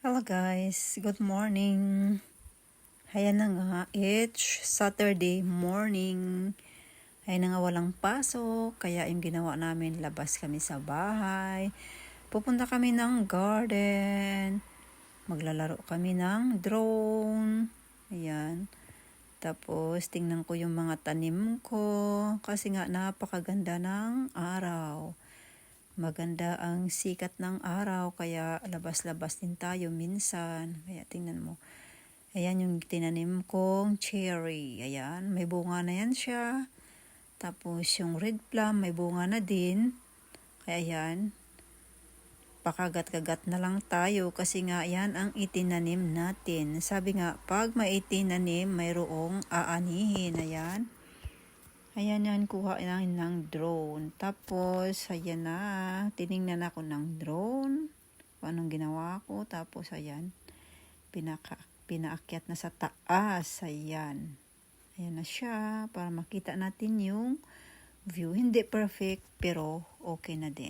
Hello guys, good morning. Ayan na nga, it's Saturday morning. Ayan na nga, walang pasok, kaya yung ginawa namin, labas kami sa bahay. Pupunta kami ng garden. Maglalaro kami ng drone. Ayan. Tapos, tingnan ko yung mga tanim ko. Kasi nga, napakaganda ng araw. Maganda ang sikat ng araw, kaya labas-labas din tayo minsan. Kaya tingnan mo. Ayan yung tinanim kong cherry. Ayan, may bunga na yan siya. Tapos yung red plum, may bunga na din. Kaya ayan, pakagat-kagat na lang tayo kasi nga yan ang itinanim natin. Sabi nga, pag may itinanim, mayroong aanihin. Ayan. Ayan yan, kuha lang ng drone. Tapos, ayan na, tiningnan ako ng drone. Kung anong ginawa ko. Tapos, ayan, pinaakyat na sa taas. Ayan. Ayan na siya, para makita natin yung view. Hindi perfect, pero okay na din.